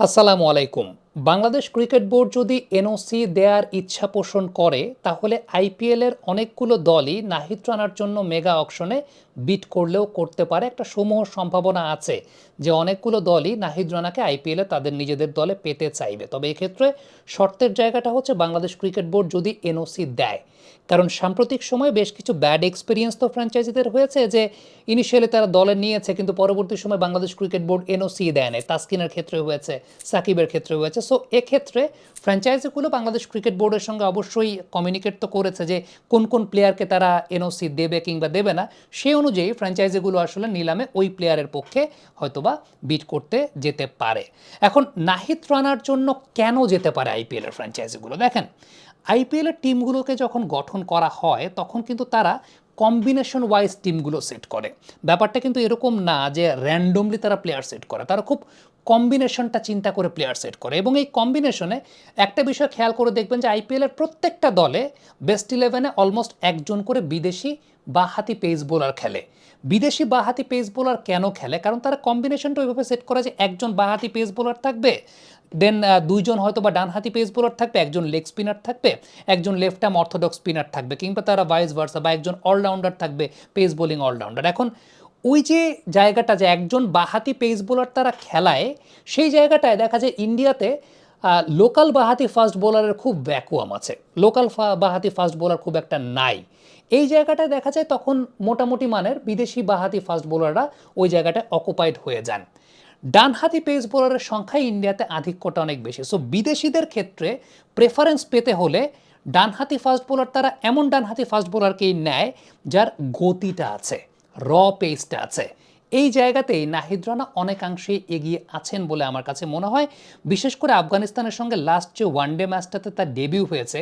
আসসালামু আলাইকুম। Bangladesh cricket board যদি এনওসি দেয়ার ইচ্ছা পোষণ করে তাহলে আইপিএলের অনেকগুলো দলই নাহিদ রানার জন্য মেগা অকশনে বিড করলেও করতে পারে। একটা সমূহ সম্ভাবনা আছে যে অনেকগুলো দলই নাহিদ রানাকে আইপিএলে তাদের নিজেদের দলে পেতে চাইবে। তবে এক্ষেত্রে শর্তের জায়গাটা হচ্ছে বাংলাদেশ ক্রিকেট বোর্ড যদি এনওসি দেয়, কারণ সাম্প্রতিক সময়ে বেশ কিছু ব্যাড এক্সপিরিয়েন্স তো ফ্র্যাঞ্চাইজিদের হয়েছে যে ইনিশিয়ালি তারা দলে নিয়েছে কিন্তু পরবর্তী সময় বাংলাদেশ ক্রিকেট বোর্ড এনওসি দেয় না। তাসকিনের ক্ষেত্রে হয়েছে, সাকিবের ক্ষেত্রে হয়েছে। সো এক্ষেত্রে ফ্র্যাঞ্চাইজিগুলো বাংলাদেশ ক্রিকেট বোর্ডের সঙ্গে অবশ্যই কমিউনিকেট তো করেছে যে কোন কোন প্লেয়ারকে তারা এনওসি দেবে কিংবা দেবে না। সেই অনুযায়ী ফ্র্যাঞ্চাইজিগুলো আসলে নিলামে ওই প্লেয়ারের পক্ষে হয়তোবা বিড করতে যেতে পারে। এখন নাহিদ রানার জন্য কেন যেতে পারে আইপিএলের ফ্র্যাঞ্চাইজিগুলো? দেখেন, আইপিএলের টিমগুলোকে যখন গঠন করা হয় তখন কিন্তু তারা কম্বিনেশন ওয়াইজ টিমগুলো সেট করে। ব্যাপারটা কিন্তু এরকম না যে র্যান্ডমলি তারা প্লেয়ার সেট করে, তারা খুব কম্বিনেশনটা চিন্তা করে প্লেয়ার সেট করে। এবং এই কম্বিনেশনে একটা বিষয় খেয়াল করে দেখবেন যে আইপিএলের প্রত্যেকটা দলে বেস্ট ইলেভেনে অলমোস্ট একজন করে বিদেশি বাঁহাতি পেস বোলার খেলে। বিদেশি বাঁহাতি পেস বোলার কেন খেলে? কারণ তারা কম্বিনেশনটা ওইভাবে সেট করে যে একজন বাঁহাতি পেস বোলার থাকবে, দেন দুইজন হয়তো বা ডানহাতি পেস বোলার থাকবে, একজন লেগ স্পিনার থাকবে, একজন লেফট আর্ম অর্থোডক্স স্পিনার থাকবে, কিংবা তারা ভাইস ভার্সা বা একজন অলরাউন্ডার থাকবে, পেস বোলিং অলরাউন্ডার। এখন ওই যে জায়গাটা যে একজন বাঁহাতি পেস বোলার তারা খেলায়, সেই জায়গাটায় দেখা যায় ইন্ডিয়াতে লোকাল বাঁহাতি ফাস্ট বোলারের খুব ভ্যাকুয়াম আছে। লোকাল বাঁহাতি ফাস্ট বোলার খুব একটা নাই। এই জায়গাটায় দেখা যায় তখন মোটামুটি মানের বিদেশি বাঁহাতি ফাস্ট বোলাররা ওই জায়গাটায় অকুপাইড হয়ে যান। ডানহাতি পেস বোলারের সংখ্যা ইন্ডিয়াতে আধিক্যটা অনেক বেশি। সো বিদেশিদের ক্ষেত্রে প্রেফারেন্স পেতে হলে ডানহাতি ফাস্ট বোলার তারা এমন ডানহাতি ফাস্ট বোলারকেই নেয় যার গতিটা আছে, র পেসটা আছে। এই জায়গাতেই নাহিদ রানা অনেকাংশেই এগিয়ে আছেন বলে আমার কাছে মনে হয়। বিশেষ করে আফগানিস্তানের সঙ্গে লাস্ট যে ওয়ানডে ম্যাচটাতে তার ডেবিউ হয়েছে,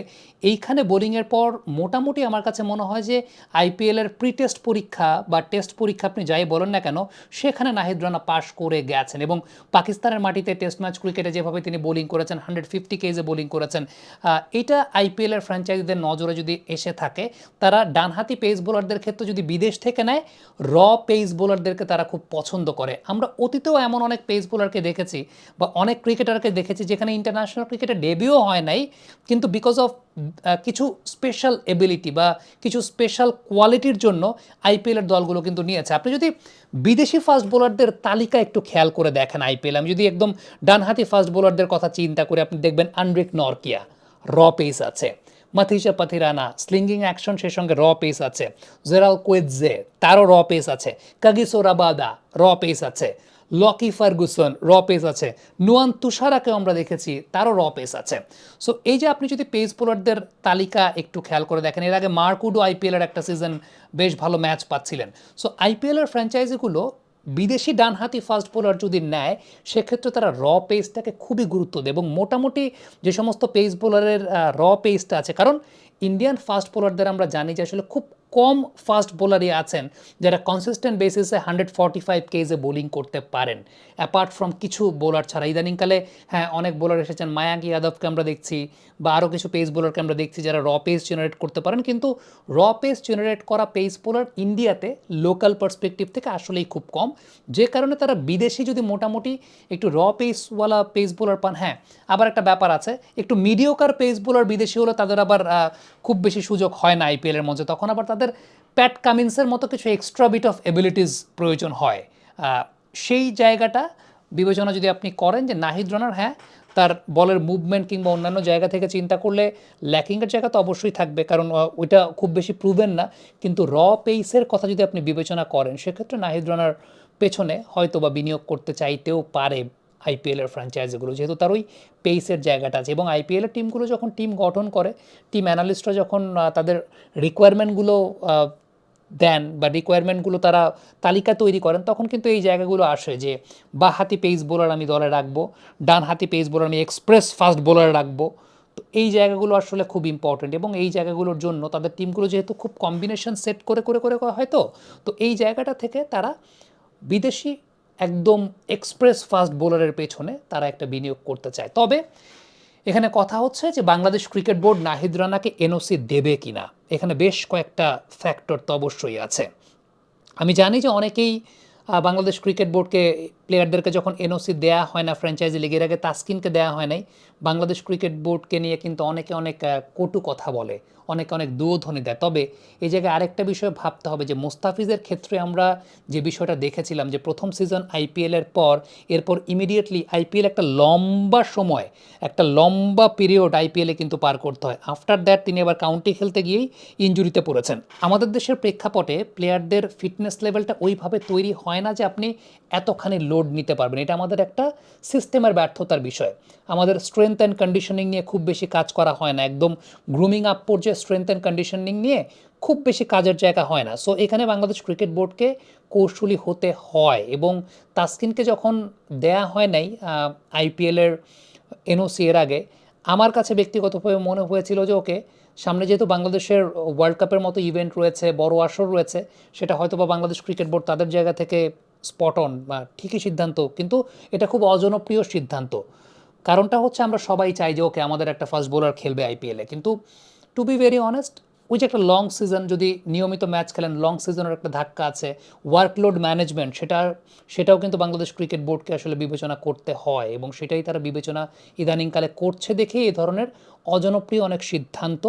এইখানে বোলিংয়ের পর মোটামুটি আমার কাছে মনে হয় যে আইপিএলের প্রি টেস্ট পরীক্ষা বা টেস্ট পরীক্ষা আপনি যাই বলেন না কেন, সেখানে নাহিদ রানা পাশ করে গেছেন। এবং পাকিস্তানের মাটিতে টেস্ট ম্যাচ ক্রিকেটে যেভাবে তিনি বোলিং করেছেন, 150 কেজে বোলিং করেছেন, এটা আইপিএলের ফ্র্যাঞ্চাইজিদের নজরে যদি এসে থাকে, তারা ডানহাতি পেস বোলারদের ক্ষেত্রে যদি বিদেশ থেকে নেয়, র পেস বোলারদেরকে তারা খুব পছন্দ করে। আমরা অতীতেও এমন অনেক পেস বোলারকে দেখেছি বা অনেক ক্রিকেটারকে দেখেছি যেখানে ইন্টারন্যাশনাল ক্রিকেটে ডেবিউ হয় নাই, কিন্তু বিকজ অফ কিছু স্পেশাল এবিলিটি বা কিছু স্পেশাল কোয়ালিটির জন্য আইপিএলের দলগুলো কিন্তু নিয়েছে। আপনি যদি বিদেশি ফাস্ট বোলারদের তালিকা একটু খেয়াল করে দেখেন আইপিএল, আমি যদি একদম ডানহাতি ফাস্ট বোলারদের কথা চিন্তা করে আপনি দেখবেন আন্ড্রিক নরকিয়া, র পেস আছে। মাথিসা পাথিরানা স্লিঙ্গিং অ্যাকশন, সেই সঙ্গে র পেস আছে। জেরাল কোয়েৎজে, তারও র পেস আছে। কাগিসো রাবাদা, র পেস আছে। লকি ফার্গুসন, র পেস আছে। নুয়ান তুষারাকেও আমরা দেখেছি, তারও র পেস আছে। সো এই যে আপনি যদি পেস বোলারদের তালিকা একটু খেয়াল করে দেখেন, এর আগে মার্কুডো আইপিএলের একটা সিজন বেশ ভালো ম্যাচ পাচ্ছিলেন। সো আইপিএলের ফ্র্যাঞ্চাইজিগুলো বিদেশি ডানহাতি ফাস্ট বোলার যদি নেয়, সেক্ষেত্রে তারা র পেসটাকে খুবই গুরুত্ব দেয়। এবং মোটামুটি যে সমস্ত পেস বোলারের র পেসটা আছে, কারণ ইন্ডিয়ান ফাস্ট বোলারদের আমরা জানি যে আসলে খুব কম ফাস্ট বোলারই আছেন যারা কনসিস্টেন্ট বেসিসে 145 কেজে বোলিং করতে পারেন, অ্যাপার্ট ফ্রম কিছু বোলার ছাড়া। ইদানিংকালে হ্যাঁ অনেক বোলার এসেছেন, মায়াঙ্ক যাদবকে আমরা দেখছি বা আরও কিছু পেস বোলারকে আমরা দেখছি যারা র পেস জেনারেট করতে পারেন, কিন্তু র পেস জেনারেট করা পেস বোলার ইন্ডিয়াতে লোকাল পার্সপেক্টিভ থেকে আসলেই খুব কম। যে কারণে তারা বিদেশি যদি মোটামুটি একটু র পেসওয়ালা পেস বোলার পান, হ্যাঁ আবার একটা ব্যাপার আছে, একটু মিডিওকার পেস বোলার বিদেশি হলে তাদের আবার খুব বেশি সুযোগ হয় না আইপিএলের মধ্যে, তখন আবার তাদের প্যাট কামিন্সের মতো কিছু এক্সট্রা বিট অফ এবিলিটিস প্রয়োজন হয়। সেই জায়গাটা বিবেচনা যদি আপনি করেন যে নাহিদ রানার, হ্যাঁ তার বলের মুভমেন্ট কিংবা অন্যান্য জায়গা থেকে চিন্তা করলে ল্যাকিংয়ের জায়গা তো অবশ্যই থাকবে, কারণ ওইটা খুব বেশি প্রুভেন না। কিন্তু র পেসের কথা যদি আপনি বিবেচনা করেন, সেক্ষেত্রে নাহিদ রানার পেছনে হয়তো বা বিনিয়োগ করতে চাইতেও পারে আইপিএলের ফ্র্যাঞ্চাইজিগুলো, যেহেতু তার ওই পেসের জায়গাটা আছে। এবং আইপিএলের টিমগুলো যখন টিম গঠন করে, টিম অ্যানালিস্টরা যখন তাদের রিকোয়ারমেন্টগুলো দেন বা রিকোয়ারমেন্টগুলো তারা তালিকা তৈরি করেন, তখন কিন্তু এই জায়গাগুলো আসে যে বাঁহাতি পেস বোলার আমি দলে রাখবো, ডানহাতি পেস বোলার আমি এক্সপ্রেস ফাস্ট বোলার রাখবো। তো এই জায়গাগুলো আসলে খুব ইম্পর্টেন্ট, এবং এই জায়গাগুলোর জন্য তাদের টিমগুলো যেহেতু খুব কম্বিনেশন সেট করে করে করে হয়, তো এই জায়গাটা থেকে তারা বিদেশি একদম এক্সপ্রেস ফাস্ট বোলারের পেছনে তারা একটা বিনিয়োগ করতে চায়। তবে এখানে কথা হচ্ছে যে বাংলাদেশ ক্রিকেট বোর্ড নাহিদ রানাকে এনওসি দেবে কি না, এখানে বেশ কয়েকটা ফ্যাক্টর তো অবশ্যই আছে। আমি জানি যে অনেকেই বাংলাদেশ ক্রিকেট বোর্ডকে প্লেয়ারদেরকে যখন এনওসি দেয়া হয় না ফ্র্যাঞ্চাইজি লিগের আগে তাসকিনকে দেয়া হয় নাই, বাংলাদেশ ক্রিকেট বোর্ডকে নিয়ে কিন্তু অনেকে অনেক কটু কথা বলে, অনেকে অনেক দুয়োধ্বনি দেয়। তবে এই জায়গায় আরেকটা বিষয় ভাবতে হবে যে মোস্তাফিজের ক্ষেত্রে আমরা যে বিষয়টা দেখেছিলাম যে প্রথম সিজন আইপিএলের পর এরপর ইমিডিয়েটলি আইপিএল একটা লম্বা সময়, একটা লম্বা পিরিয়ড আইপিএলে কিন্তু পার করতে হয়। আফটার দ্যাট তিনি আবার কাউন্টি খেলতে গিয়েই ইনজুরিতে পড়েছেন। আমাদের দেশের প্রেক্ষাপটে প্লেয়ারদের ফিটনেস লেভেলটা ওইভাবে তৈরি হয় না যে আপনি এতখানি লোড নিতে পারবেন। এটা আমাদের একটা সিস্টেমের ব্যর্থতার বিষয়। আমাদের স্ট্রেংথ অ্যান্ড কন্ডিশনিং নিয়ে খুব বেশি কাজ করা হয় না, একদম গ্রুমিং আপ পর্যায়ে স্ট্রেংথ অ্যান্ড কন্ডিশনিং নিয়ে খুব বেশি কাজের জায়গা হয় না। সো এখানে বাংলাদেশ ক্রিকেট বোর্ডকে কৌশলী হতে হয় এবং তাসকিনকে যখন দেয়া হয় নাই আইপিএলের এনওসি এর আগে, আমার কাছে ব্যক্তিগতভাবে মনে হয়েছিল যে ওকে সামনে যেহেতু বাংলাদেশের ওয়ার্ল্ড কাপের মতো ইভেন্ট রয়েছে, বড় আসর রয়েছে, সেটা হয়তো বা বাংলাদেশ ক্রিকেট বোর্ড তাদের জায়গা থেকে স্পট অন বা ঠিকই সিদ্ধান্ত, কিন্তু এটা খুব অজনপ্রিয় সিদ্ধান্ত। কারণটা হচ্ছে আমরা সবাই চাই যে ওকে আমাদের একটা ফাস্ট বোলার খেলবে আইপিএলে, কিন্তু টু বি ভেরি অনেস্ট ওই যে একটা লং সিজন যদি নিয়মিত ম্যাচ খেলেন, লং সিজনের একটা ধাক্কা আছে, ওয়ার্কলোড ম্যানেজমেন্ট সেটাও কিন্তু বাংলাদেশ ক্রিকেট বোর্ডকে আসলে বিবেচনা করতে হয় এবং সেটাই তারা বিবেচনা ইদানিংকালে করছে দেখেই এই ধরনের অজনপ্রিয় অনেক সিদ্ধান্ত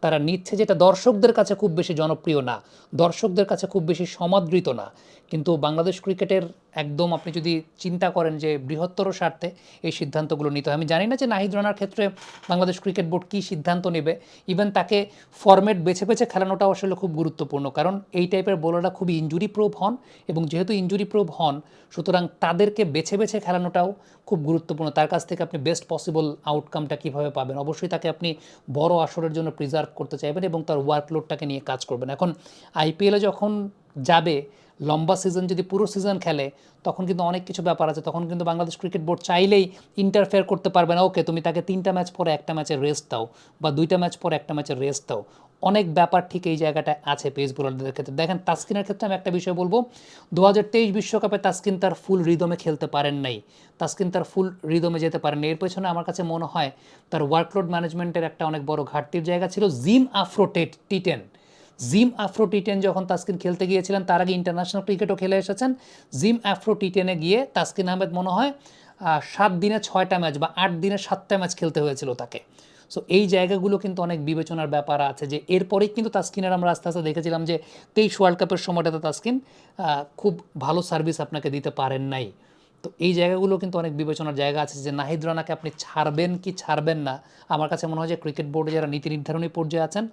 তারা নিচ্ছে, যেটা দর্শকদের কাছে খুব বেশি জনপ্রিয় না, দর্শকদের কাছে খুব বেশি সমাদৃত না। কিন্তু বাংলাদেশ ক্রিকেটের একদম আপনি যদি চিন্তা করেন যে বৃহত্তর স্বার্থে এই সিদ্ধান্তগুলো নিতে হয়। আমি জানি না যে নাহিদ রানার ক্ষেত্রে বাংলাদেশ ক্রিকেট বোর্ড কী সিদ্ধান্ত নেবে, ইভেন তাকে ফরম্যাট বেছে বেছে খেলানোটাও আসলে খুব গুরুত্বপূর্ণ, কারণ এই টাইপের বোলাররা খুবই ইনজুরি প্রুফ হন এবং যেহেতু ইনজুরি প্রুফ হন সুতরাং তাদেরকে বেছে বেছে খেলানোটাও খুব গুরুত্বপূর্ণ। তার কাছ থেকে আপনি বেস্ট পসিবল আউটকামটা কীভাবে পাবেন, অবশ্যই তাকে আপনি বড় আসরের জন্য প্রিজার্ভ করতে চাইবেন এবং তার ওয়ার্কলোডটাকে নিয়ে কাজ করবেন। এখন আইপিএলে যখন যাবে, লম্বা সিজন যদি পুরো সিজন খেলে তখন কিন্তু অনেক কিছু ব্যাপার আছে, তখন কিন্তু বাংলাদেশ ক্রিকেট বোর্ড চাইলেই ইন্টারফেয়ার করতে পারবে না। ওকে তুমি তাকে 3টা ম্যাচ পরে একটা ম্যাচের রেস্ট দাও বা 2টা ম্যাচ পরে একটা ম্যাচের রেস্ট দাও, অনেক ব্যাপার ঠিক এই জায়গাটায় আছে পেস বোলারদের ক্ষেত্রে। দেখেন তাসকিনের ক্ষেত্রে আমি একটা বিষয় বলবো, 2023 বিশ্বকাপে তাসকিন তার ফুল রিদমে খেলতে পারেন নাই, তাসকিন তার ফুল রিদমে যেতে পারেন। এর পেছনে আমার কাছে মনে হয় তার ওয়ার্কলোড ম্যানেজমেন্টের একটা অনেক বড় ঘাটতির জায়গা ছিল। জিম আফ্রো টি10 যখন তাসকিন খেলতে গিয়েছিলেন, তার আগে ইন্টারন্যাশনাল ক্রিকেটও খেলে এসেছেন, জিম আফ্রো টি10-এ গিয়ে তাসকিন আহমেদ মনে হয় 7 দিনে 6টা ম্যাচ বা 8 দিনে 7টা ম্যাচ খেলতে হয়েছিল তাকে। সো এই জায়গাগুলো কিন্তু অনেক বিবেচনার ব্যাপার আছে, যে এরপরেই কিন্তু তাসকিনের আমরা আস্তে আস্তে দেখেছিলাম যে 23 ওয়ার্ল্ড কাপের সময়টাতে তাসকিন খুব ভালো সার্ভিস আপনাকে দিতে পারেন নাই। তো এই জায়গাগুলো কিন্তু অনেক বিবেচনার জায়গা আছে যে নাহিদ রানাকে আপনি ছাড়বেন কি ছাড়বেন না। আমার কাছে মনে হয় যে ক্রিকেট বোর্ডে যারা নীতি নির্ধারণী পর্যায়ে আছেন,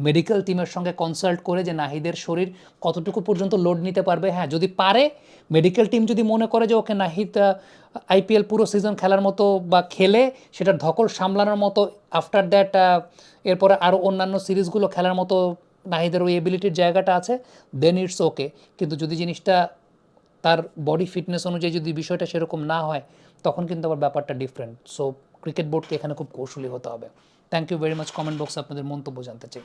মেডিকেল টিমের সঙ্গে কনসাল্ট করে যে নাহিদের শরীর কতটুকু পর্যন্ত লোড নিতে পারবে, হ্যাঁ যদি পারে, মেডিকেল টিম যদি মনে করে যে ওকে নাহিদ আইপিএল পুরো সিজন খেলার মতো বা খেলে সেটার ধকল সামলানোর মতো, আফটার দ্যাট এরপরে আরও অন্যান্য সিরিজগুলো খেলার মতো নাহিদের ওই এবিলিটির জায়গাটা আছে, দেন ইটস ওকে। কিন্তু যদি জিনিসটা তার বডি ফিটনেস অনুযায়ী যদি বিষয়টা সেরকম না হয় তখন কিন্তু আবার ব্যাপারটা ডিফারেন্ট। সো ক্রিকেট বোর্ডকে এখানে খুব কৌশলী হতে হবে। Thank you very much. Comment বক্সে আপনাদের মন্তব্য জানতে চাই।